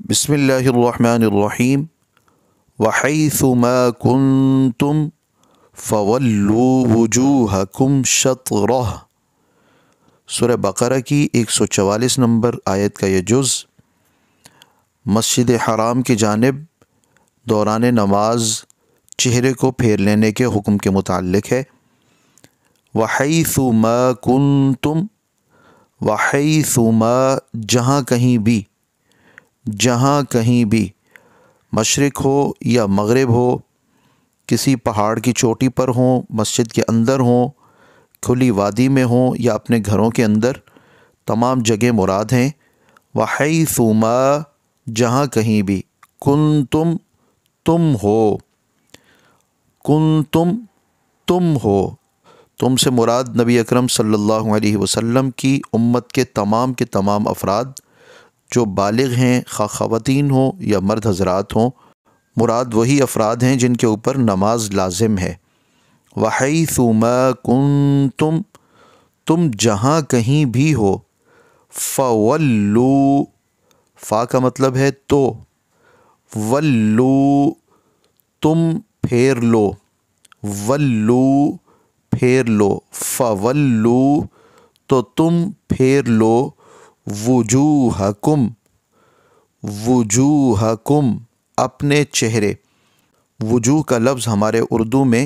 بسم اللہ الرحمن الرحیم وحیث ما کنتم فولوا وجوہکم شطرہ۔ سورہ بقرہ کی 144 نمبر آیت کا یہ جز مسجد حرام کی جانب دوران نماز چہرے کو پھیر لینے کے حکم کے متعلق ہے۔ وحیث ما کنتم، وحیث ما جہاں کہیں بھی مشرق ہو یا مغرب ہو، کسی پہاڑ کی چوٹی پر ہوں، مسجد کے اندر ہوں، کھلی وادی میں ہوں یا اپنے گھروں کے اندر، تمام جگہ مراد ہیں۔ وحیث ما جہاں کہیں بھی، کنتم تم ہو، کنتم تم ہو، تم سے مراد نبی اکرم صلی اللہ علیہ وسلم کی امت کے تمام افراد جو بالغ ہیں، خواہ خواتین ہوں یا مرد حضرات ہوں، مراد وہی افراد ہیں جن کے اوپر نماز لازم ہے۔ وحیث ما کنتم، تم جہاں کہیں بھی ہو، فولو، فا کا مطلب ہے تو، ولو تم پھیر لو، ولو پھیر لو، فولو تو تم پھیر لو، وجوہکم، وجوہکم اپنے چہرے۔ وجوہ کا لفظ ہمارے اردو میں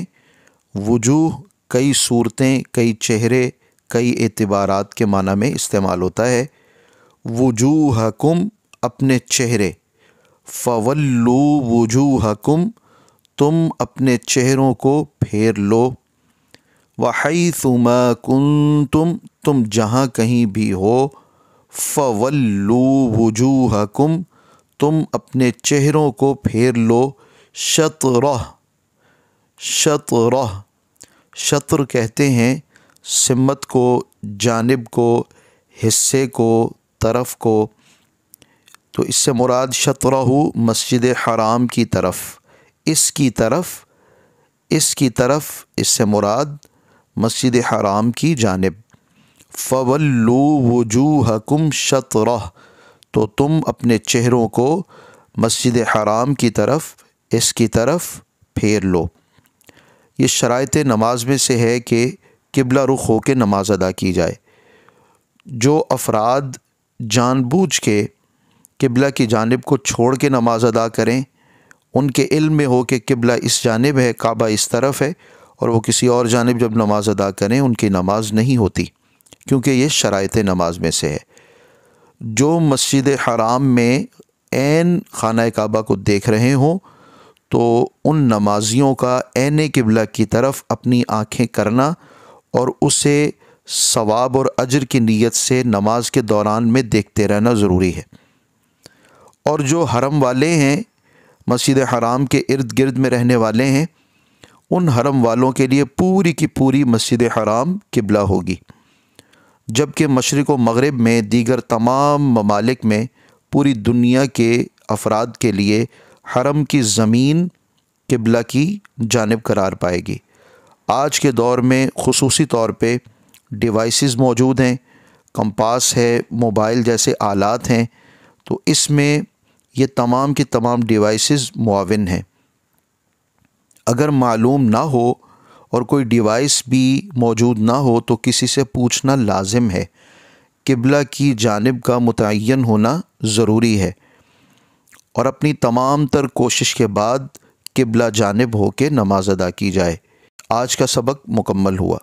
وجوہ کئی صورتیں، کئی چہرے، کئی اعتبارات کے معنی میں استعمال ہوتا ہے۔ وجوہکم اپنے چہرے، فولو وجوہکم تم اپنے چہروں کو پھیر لو۔ وحیث ما کنتم، تم جہاں کہیں بھی ہو، فولو وجوہکم تم اپنے چہروں کو پھیر لو، شطرہ، شطرہ، شطر کہتے ہیں سمت کو، جانب کو، حصے کو، طرف کو، تو اس سے مراد شطرہ مسجد حرام کی طرف، اس کی طرف، اس کی طرف، اس سے مراد مسجد حرام کی جانب۔ فولو وجوہکم شطرہ تو تم اپنے چہروں کو مسجد حرام کی طرف، اس کی طرف پھیر لو۔ یہ شرائط نماز میں سے ہے کہ قبلہ رخ ہو کے نماز ادا کی جائے۔ جو افراد جان بوجھ کے قبلہ کی جانب کو چھوڑ کے نماز ادا کریں، ان کے علم میں ہو کہ قبلہ اس جانب ہے، کعبہ اس طرف ہے، اور وہ کسی اور جانب جب نماز ادا کریں ان کی نماز نہیں ہوتی، کیونکہ یہ شرائط نماز میں سے ہے۔ جو مسجد حرام میں عین خانہ کعبہ کو دیکھ رہے ہوں تو ان نمازیوں کا عین قبلہ کی طرف اپنی آنکھیں کرنا اور اسے ثواب اور اجر کی نیت سے نماز کے دوران میں دیکھتے رہنا ضروری ہے۔ اور جو حرم والے ہیں، مسجد حرام کے ارد گرد میں رہنے والے ہیں، ان حرم والوں کے لیے پوری کی پوری مسجد حرام قبلہ ہوگی، جبکہ مشرق و مغرب میں دیگر تمام ممالک میں پوری دنیا کے افراد کے لیے حرم کی زمین قبلہ کی جانب قرار پائے گی۔ آج کے دور میں خصوصی طور پہ ڈیوائسز موجود ہیں، کمپاس ہے، موبائل جیسے آلات ہیں، تو اس میں یہ تمام کی تمام ڈیوائسز معاون ہیں۔ اگر معلوم نہ ہو اور کوئی ڈیوائس بھی موجود نہ ہو تو کسی سے پوچھنا لازم ہے، قبلہ کی جانب کا متعین ہونا ضروری ہے، اور اپنی تمام تر کوشش کے بعد قبلہ جانب ہو کے نماز ادا کی جائے۔ آج کا سبق مکمل ہوا۔